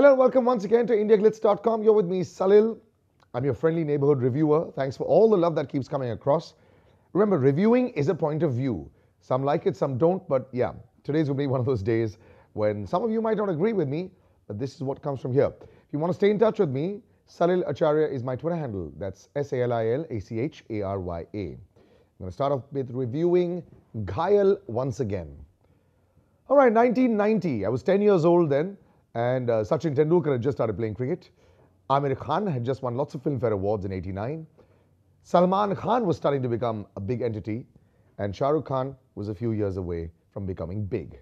Hello and welcome once again to IndiaGlitz.com. You're with me, Salil. I'm your friendly neighborhood reviewer. Thanks for all the love that keeps coming across. Remember, reviewing is a point of view. Some like it, some don't, but yeah, today's going to be one of those days when some of you might not agree with me, but this is what comes from here. If you want to stay in touch with me, Salil Acharya is my Twitter handle. That's SALILACHARYA. I'm going to start off with reviewing Ghayal Once Again. All right, 1990. I was 10 years old then, and Sachin Tendulkar had just started playing cricket. Amir Khan had just won lots of Filmfare Awards in '89. Salman Khan was starting to become a big entity, and Shah Rukh Khan was a few years away from becoming big.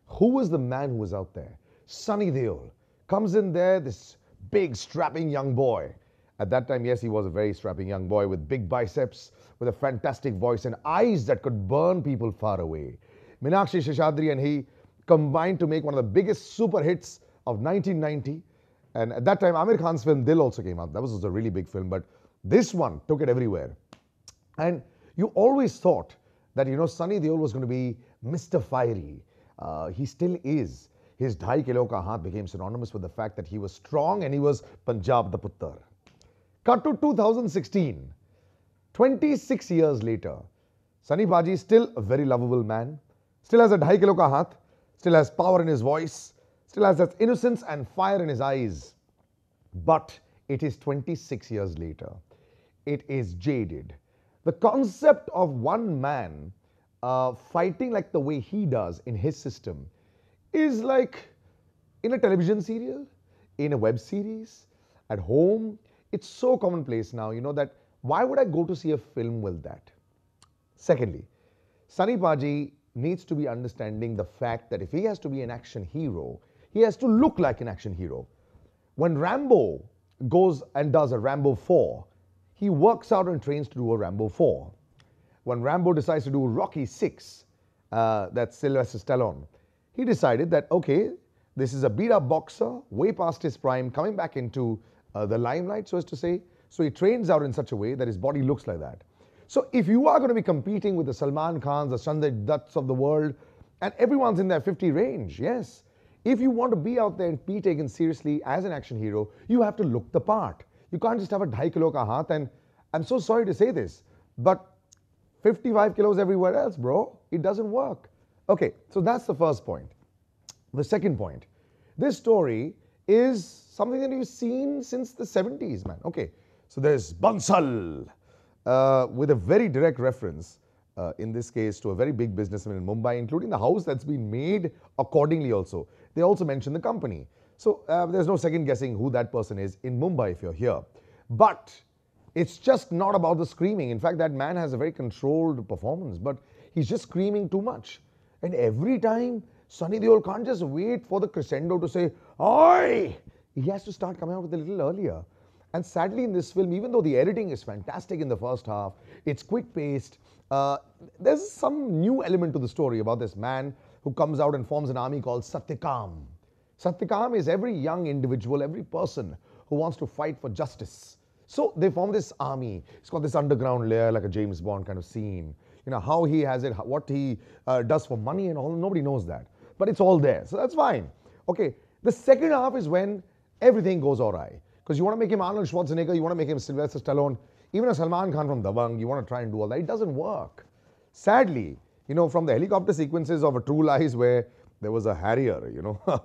Who was the man who was out there? Sunny Deol comes in there, this big, strapping young boy. At that time, yes, he was a very strapping young boy with big biceps, with a fantastic voice and eyes that could burn people far away. Meenakshi Seshadri and he combined to make one of the biggest super hits of 1990. And at that time, Amir Khan's film Dil also came out. That was a really big film, but this one took it everywhere. And you always thought that, Sunny Deol was going to be Mr. Fiery. He still is. His 2.5 kilo ka haath became synonymous with the fact that he was strong and he was Punjab the Puttar. Cut to 2016. 26 years later, Sunny Baji is still a very lovable man. Still has a 2.5 kilo ka haath. Still has power in his voice. Still has that innocence and fire in his eyes. But it is 26 years later. It is jaded. The concept of one man fighting like the way he does in his system is like in a television serial, in a web series, at home. It's so commonplace now, that why would I go to see a film with that? Secondly, Sunny Baji needs to be understanding the fact that if he has to be an action hero, he has to look like an action hero. When Rambo goes and does a Rambo 4, he works out and trains to do a Rambo 4. When Rambo decides to do Rocky 6, that's Sylvester Stallone, he decided that, okay, this is a beat-up boxer, way past his prime, coming back into the limelight, so as to say. So he trains out in such a way that his body looks like that. So if you are going to be competing with the Salman Khans, the Sanjay Dutts of the world, and everyone's in their 50 range, yes. If you want to be out there and be taken seriously as an action hero, you have to look the part. You can't just have a 2.5 kilo ka haath, and I'm so sorry to say this, but 55 kilos everywhere else, bro. It doesn't work. Okay, so that's the first point. The second point, this story is something that you've seen since the 70s, man. Okay, so there's Bansal, with a very direct reference, in this case, to a very big businessman in Mumbai, including the house that's been made accordingly also. They also mention the company. So there's no second guessing who that person is in Mumbai if you're here. But it's just not about the screaming. In fact, that man has a very controlled performance, but he's just screaming too much. And every time, Sunny Deol can't just wait for the crescendo to say, "Oi!" He has to start coming out with a little earlier. And sadly, in this film, even though the editing is fantastic in the first half, it's quick-paced, there's some new element to the story about this man who comes out and forms an army called Satyakam. Satyakam is every young individual, every person who wants to fight for justice. So they form this army. It's got this underground layer, like a James Bond kind of scene. How he has it, what he does for money and all, nobody knows that. But it's all there, so that's fine. Okay, the second half is when everything goes awry. Because you want to make him Arnold Schwarzenegger, you want to make him Sylvester Stallone, even a Salman Khan from Dabangg, you want to try and do all that. It doesn't work. Sadly, from the helicopter sequences of A True Lies where there was a Harrier,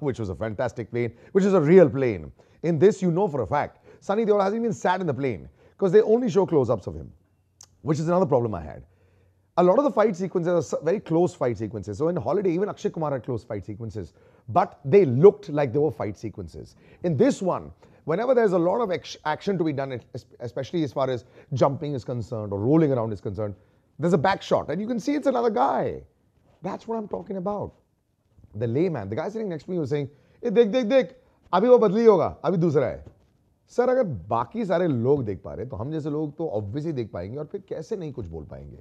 which was a fantastic plane, which is a real plane. In this, you know for a fact, Sunny Deol hasn't even sat in the plane because they only show close-ups of him, which is another problem I had. A lot of the fight sequences are very close fight sequences. So in Holiday, even Akshay Kumar had close fight sequences, but they looked like they were fight sequences. In this one, whenever there's a lot of action to be done, especially as far as jumping is concerned or rolling around is concerned, there's a back shot and you can see it's another guy. That's what I'm talking about. The layman, the guy sitting next to me was saying, "Hey, dekh, abhi wo badli hoga, abhi dusra hai." Sir, अगर बाकी सारे लोग देख पा रहे तो हम जैसे लोग तो obviously देख पाएंगे और फिर कैसे नहीं कुछ बोल पाएंगे.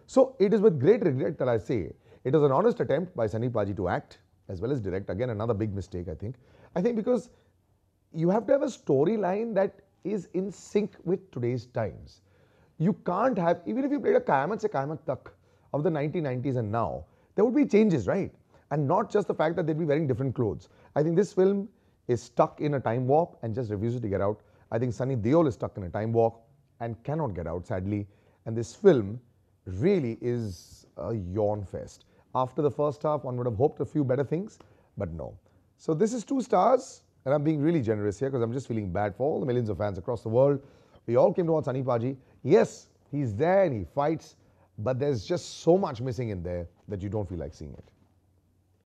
So it is with great regret that I say it was an honest attempt by Sunny Baji to act as well as direct. Again, another big mistake, I think. I think because you have to have a storyline that is in sync with today's times. You can't have, even if you played a Qayamat se Qayamat Tak of the 1990s and now, there would be changes, right? And not just the fact that they'd be wearing different clothes. I think this film is stuck in a time warp and just refuses to get out. I think Sunny Deol is stuck in a time warp and cannot get out, sadly. And this film really is a yawn fest. After the first half, one would have hoped a few better things, but no. So this is 2 stars, and I'm being really generous here because I'm just feeling bad for all the millions of fans across the world. We all came to watch Sunny Paji. Yes, he's there and he fights, but there's just so much missing in there that you don't feel like seeing it.